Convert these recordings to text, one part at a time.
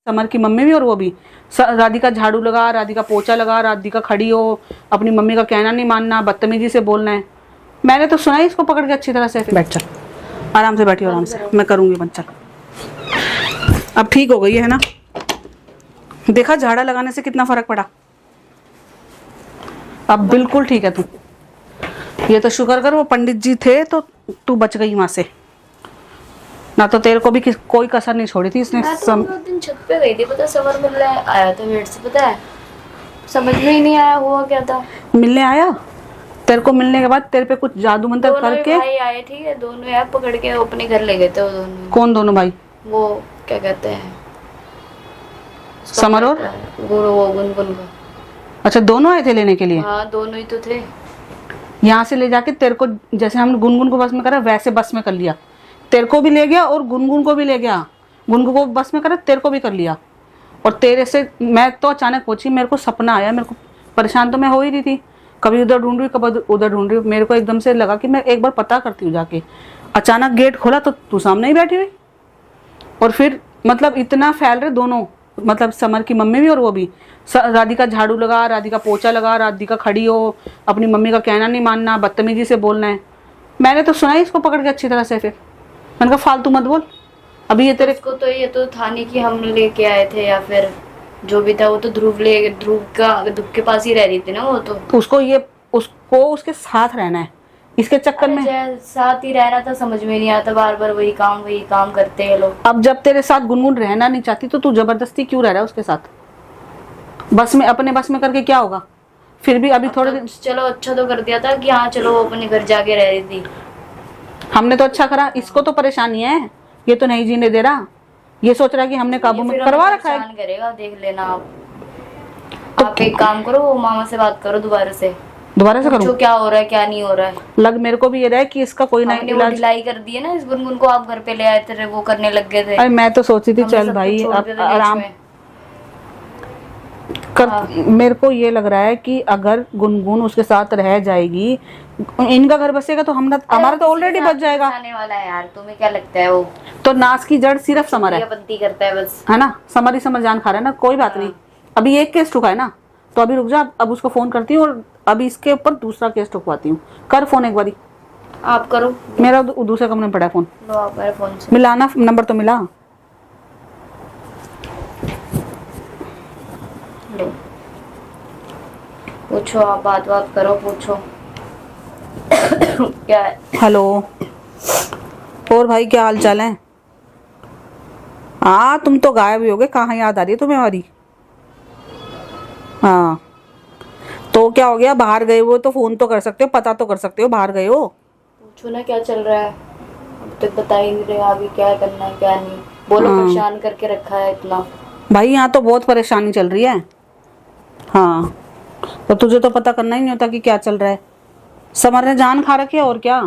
Summer की mummy भी और वो भी। राधिका झाड़ू लगा, राधिका पोछा लगा, राधिका खड़ी हो, अपनी मम्मी का कहना नहीं मानना, बदतमीजी से बोलना है। मैंने तो सुना ही इसको पकड़ के अच्छी तरह से। बैठ चल, आराम से बैठी, आराम से मैं करूंगी बंद। चल अब ठीक हो गई है ना? देखा झाड़ा लगाने से कितना फर्क पड़ा। अब बिल्कुल ठीक है तू। ये तो शुक्र कर वो पंडित जी थे तो तू बच गई वहां से, ना तो तेरे को भी कोई कसर नहीं छोड़ी थी इसने। मैं तो दिन छत पे गई थी, पता समर मिलने आया था वेट से, पता है समझ में ही नहीं आया हुआ क्या था। मिलने आया? तेरे को मिलने के बाद तेरे पे कुछ जादू मंत्र करके भाई आए, ठीक है, दोनों यार पकड़ के अपने घर ले गए थे वो दोनों। कौन दोनों भाई? वो क्या कहते हैं, समर और वो गुनगुन को। अच्छा, दोनों आए थे लेने के लिए? हाँ दोनों ही तो थे। यहाँ से ले जाके तेरे को, जैसे हमने गुनगुन को बस में करा वैसे बस में कर लिया। तेरे को भी ले गया और गुनगुन को भी ले गया। गुनगुन को बस में करा, तेरे को भी कर लिया। और तेरे से मैं तो अचानक पहुंची, मेरे को सपना आया, मेरे को परेशान तो मैं हो ही रही थी, कभी उधर ढूंढ रही कभी उधर ढूंढ रही। मेरे को एकदम से लगा कि मैं एक बार पता करती हूँ जाके। अचानक गेट खोला तो तू सामने ही बैठी हुई। और फिर मतलब इतना फैल रहे दोनों, मतलब समर की मम्मी भी और वो भी। राधिका झाड़ू लगा, राधिका पोछा लगा, राधिका खड़ी हो, अपनी मम्मी का कहना नहीं मानना, बदतमीजी से बोलना है। मैंने तो सुना ही इसको पकड़ के अच्छी तरह से। फिर मैंने कहा फालतू मत बोल। अभी ये तेरे को तो ये तो था नहीं कि हम लेके आए थे या फिर जो भी था। वो तो ध्रुव के पास ही रह रही थी ना वो तो उसको उसके साथ रहना है, इसके चक्कर में साथ ही रहना था। समझ में नहीं आता, बार बार वही काम करते हैं लोग। अब जब तेरे साथ गुनगुन रहना नहीं चाहती तो तू जबरदस्ती क्यों रह रहा है उसके साथ? बस में अपने बस में करके क्या होगा? फिर भी अभी थोड़े दिन चलो अच्छा तो कर दिया था कि हाँ चलो वो अपने घर जाके रह रही थी। हमने तो अच्छा करा। इसको तो परेशानी है, ये तो नहीं जीने दे रहा। ये सोच रहा है कि हमने काबू में करवा रखा है। करेगा, देख लेना आप एक काम करो, वो मामा से बात करो दोबारा से करूं क्या हो रहा है क्या नहीं हो रहा है। लग मेरे को भी ये रहा है कि इसका कोई ना इलाज। ढिलाई कर दी है ना इस गुनगुन को, आप घर पे ले आए थे, वो करने लग गए थे। अरे मैं तो सोची थी चल भाई अब आराम कर। मेरे को ये लग रहा है कि अगर गुनगुन उसके साथ रह जाएगी, इनका घर बसेगा तो हमारा तो ऑलरेडी बच जाएगा। आने वाला है यार, तुम्हें क्या लगता है? वो तो नाश की जड़ सिर्फ समर है, बंदी करता है बस, है ना? समर ही समर जान खा रहा है ना। कोई बात नहीं, अभी एक केस ठुका है ना, तो अभी रुक जा। अब उसको फोन करती हूँ और अभी इसके ऊपर दूसरा केस ठुकवाती हूँ। कर फोन एक बारी। आप करो, मेरा दूसरे कमरे में पड़ा है फोन। लो आप मेरे फोन से मिलाना, नंबर तो मिला। लो पूछो, आप बात करो, पूछो क्या है? हेलो, और भाई क्या हाल चाल है? हाँ तुम तो गायब ही हो गए, कहाँ याद आ रही है तुम्हें हमारी? हाँ तो क्या हो गया, बाहर गए हो तो फोन तो कर सकते हो, पता तो कर सकते हो बाहर गए हो। पूछो ना क्या चल रहा है, अब तक बता ही नहीं रहे आगे क्या करना है क्या नहीं। बोलो, परेशान करके रखा है इतना। भाई यहाँ तो बहुत परेशानी चल रही है। हाँ तो तुझे तो पता करना ही नहीं होता कि क्या चल रहा है। समर ने जान खा रखी है और क्या।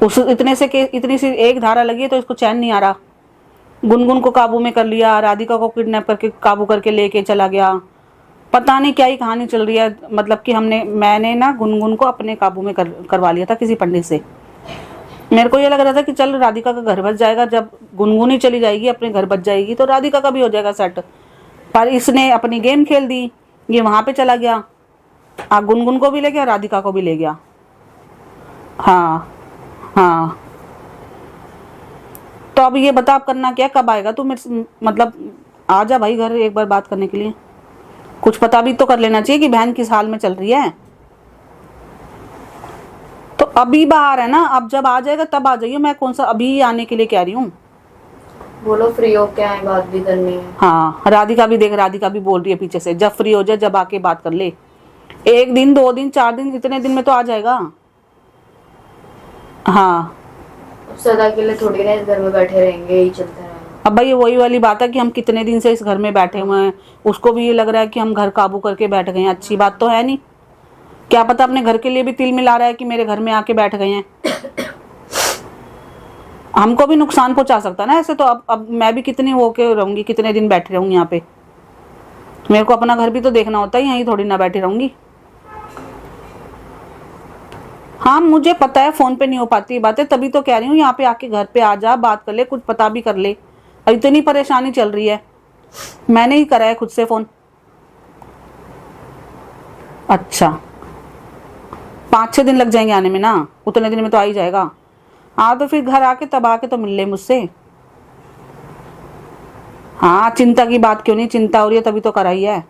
उस इतने से इतनी सी एक धारा लगी है तो इसको चैन नहीं आ रहा। गुनगुन को काबू में कर लिया, राधिका को किडनैप करके काबू करके लेके चला गया। पता नहीं क्या ही कहानी चल रही है। मतलब कि मैंने ना गुनगुन को अपने काबू में करवा लिया था किसी पंडित से। मेरे को ये लग रहा था कि चल राधिका का घर बच जाएगा, जब गुनगुन ही चली जाएगी अपने घर बच जाएगी तो राधिका का भी हो जाएगा सेट। पर इसने अपनी गेम खेल दी, ये वहां पे चला गया, गुनगुन को भी ले गया, राधिका को भी ले गया। हाँ हाँ तो अब ये बता, आप करना क्या, कब आएगा तू मेरे, मतलब आ जा भाई घर एक बार बात करने के लिए। कुछ पता भी तो कर लेना चाहिए कि बहन किस हाल में चल रही है। तो अभी बाहर है ना, अब जब आ जाएगा तब आ जाइए। मैं कौन सा अभी आने के लिए कह रही हूँ। बोलो फ्री हो क्या है, बात भी करनी है। हाँ राधिका भी देख, राधिका भी बोल रही है पीछे से, जब फ्री हो जाए जब आके बात कर ले। 1 दिन 2 दिन 4 दिन, इतने दिन में तो आ जाएगा। हाँ सदा के लिए थोड़ी ना इस घर में बैठे रहेंगे, यही चलता रहेगा। अब भाई वही वाली बात है कि हम कितने दिन से इस घर में बैठे हुए हैं। उसको भी ये लग रहा है कि हम घर काबू करके बैठ गए हैं। अच्छी बात तो है नहीं। क्या पता अपने घर के लिए भी तिल मिला रहा है कि मेरे घर में आके बैठ गए हैं। हमको भी नुकसान पहुंचा सकता ना ऐसे तो। अब मैं भी कितनी होके रहूंगी, कितने दिन बैठे रहूंगी यहाँ पे। मेरे को अपना घर भी तो देखना होता है, यहीं थोड़ी ना बैठी रहूंगी। हाँ मुझे पता है फोन पे नहीं हो पाती बातें, तभी तो कह रही हूँ यहाँ पे आके घर पे आ जा, बात कर ले, कुछ पता भी कर ले। इतनी परेशानी चल रही है, मैंने ही करा है खुद से फोन। अच्छा 5-6 दिन लग जाएंगे आने में ना, उतने दिन में तो आ ही जाएगा। हाँ तो फिर घर आके तब आके तो मिल ले मुझसे। हाँ चिंता की बात क्यों नहीं, चिंता हो रही है तभी तो कराई है।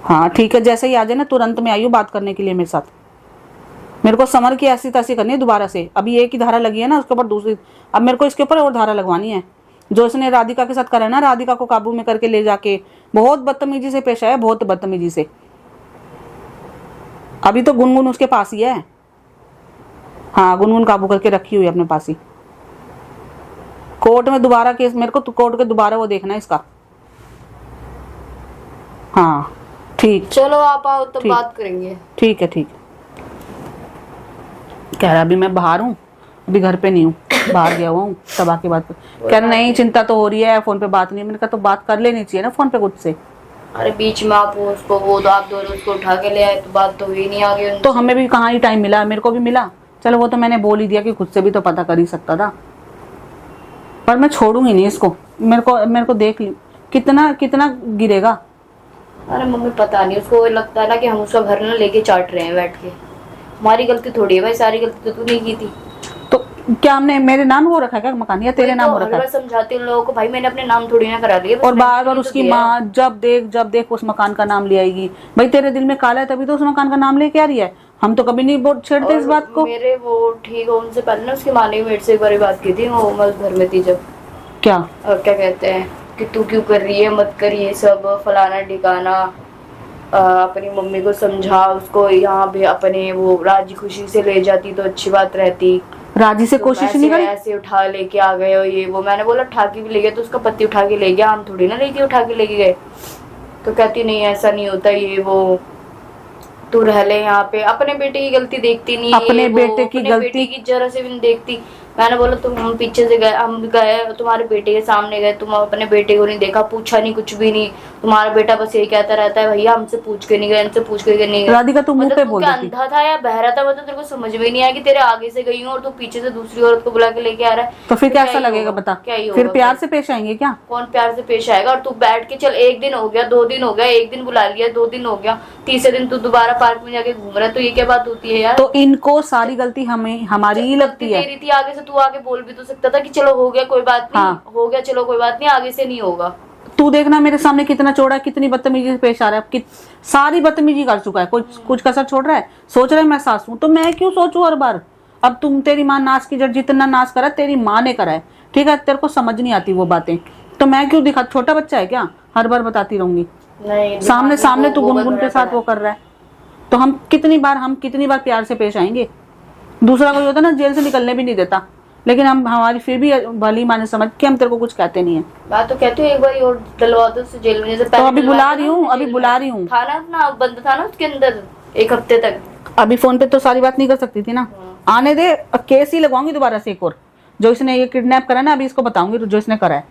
हाँ ठीक है, जैसे ही आ जाए ना तुरंत में आइयो बात करने के लिए मेरे साथ। मेरे को समर की ऐसी तैसी करनी है दोबारा से। अभी एक ही धारा लगी है ना, उसके ऊपर दूसरी, अब मेरे को इसके ऊपर और धारा लगवानी है। जो इसने राधिका के साथ करा है ना, राधिका को काबू में करके ले जाके बहुत बदतमीजी से पेश आया, बहुत बदतमीजी से। अभी तो गुनगुन उसके पास ही है। हाँ गुनगुन काबू करके रखी हुई है अपने पास ही। कोर्ट में दोबारा केस, मेरे को तो कोर्ट के दोबारा वो देखना है इसका। हाँ ठीक, चलो आप आओ तो ठीक। बात करेंगे। ठीक है ठीक है। कह रहा अभी मैं बाहर हूँ, अभी घर पे नहीं हूँ, बाहर गया हुआ हूँ, तब आके बात कर। कह रहा नहीं चिंता तो हो रही है, फोन पे बात नहीं। मैंने कहा तो बात कर लेनी चाहिए ना फोन पे खुद से। अरे बीच में आप उसको वो तो आप दोनों उसको उठा के ले आए तो बात तो हुई नहीं आगे उनसे। तो हमें भी कहाँ ही टाइम मिला, मेरे को भी मिला। चलो वो तो मैंने बोल ही दिया कि खुद से भी तो पता कर ही सकता था, पर मैं छोड़ूंगी नहीं इसको। मेरे को देख ली कितना कितना गिरेगा। अरे मम्मी पता नहीं, उसको लगता है ना कि हम उसका घर ना लेके चाट रहे हैं बैठ के। हमारी गलती थोड़ी है भाई, सारी गलती तो तूने की थी। तो क्या हमने मेरे नाम हो रखा है क्या मकान, या तेरे नाम हो रखा है? समझाती हूँ लोगों को भाई, मैंने अपने नाम थोड़ी ना करा लिया। और बार बार उसकी माँ जब देख उस मकान का नाम ले आएगी। भाई तेरे दिल में काला है तभी तो उस मकान का नाम लेके आ रही है। हम तो कभी नहीं छेड़ते इस बात को। मेरे वो ठीक है, उनसे पहले ना उसकी माँ ने मेरे से एक बार बात की थी, वो मैं घर में थी जब। क्या और क्या कहते हैं कि तू क्यों कर रही है, मत कर ये सब फलाना ठिकाना। अपनी मम्मी को समझा, उसको यहाँ भी अपने वो राजी खुशी से ले जाती तो अच्छी बात रहती। राजी से कोशिश नहीं करी, ऐसे उठा लेके आ गए हो ये वो। मैंने बोला उठा के भी ले गए तो उसका पति उठा के ले गया, हम थोड़ी ना लेके उठा के लेके गए। तो कहती नहीं ऐसा नहीं होता ये वो, तू रह ले यहाँ पे। अपने बेटे की गलती देखती नहीं, अपने बेटे की गलती की जरा से भी नहीं देखती। मैंने बोला तुम, हम पीछे से गए, हम गए तुम्हारे बेटे के सामने गए, तुम अपने बेटे को नहीं देखा, पूछा नहीं, कुछ भी नहीं। तुम्हारा बेटा बस यही कहता रहता है भैया हमसे पूछ के नहीं गए, इनसे पूछ के नहीं गए। राधिका तू मुंह पे बोल देती। अंधा था या बहरा था, मतलब तेरे को समझ में नहीं आया कि तेरे आगे से गई हूँ और तू पीछे से दूसरी औरत को बुला के लेके आ रहा है। तो फिर कैसा लगेगा बता? फिर प्यार से पेश आएंगे क्या? कौन प्यार से पेश आएगा? और तू बैठ के चल, 1 दिन हो गया, 2 दिन हो गया, 1 दिन बुला लिया, 2 दिन हो गया, तीसरे दिन तू दोबारा पार्क में जाके घूम रहा है, तो ये क्या बात होती है यार? तो इनको सारी गलती हमारी ही लगती है। तेरी थी, आगे से तू आगे बोल भी तो सकता था कि चलो हो गया कोई बात नहीं। हाँ। हो गया चलो कोई बात नहीं, आगे से नहीं होगा। तू देखना मेरे सामने कितना चौड़ा, कितनी बदतमीजी से पेश आ रहा है, सारी बदतमीजी कर चुका है, कुछ कसर छोड़ रहा है। सोच रहा है मैं सास हूं, तो मैं क्यों सोचूं हर बार? अब तुम, तेरी माँ नाश की जड़, जितना नाश करा तेरी माँ ने करा है, ठीक है? तेरे को समझ नहीं आती वो बातें, तो मैं क्यों दिखा? छोटा बच्चा है क्या हर बार बताती रहूंगी? सामने तू गुनगुन के साथ वो कर रहा है, तो हम कितनी बार प्यार से पेश आएंगे? दूसरा कोई होता ना जेल से निकलने भी नहीं देता, लेकिन हम हमारी फिर भी भली माने समझ के हम तेरे को कुछ कहते नहीं है। बात तो कहती हूँ एक बार और डलवा दो उसे जेल में, जैसे तो अभी बुला रही हूँ था ना बंद था ना उसके अंदर 1 हफ्ते तक। अभी फोन पे तो सारी बात नहीं कर सकती थी ना। आने दे, केस ही लगवाऊंगी दोबारा से एक और। जो इसने ये किडनैप करा ना, अभी इसको बताऊंगी जो इसने करा है।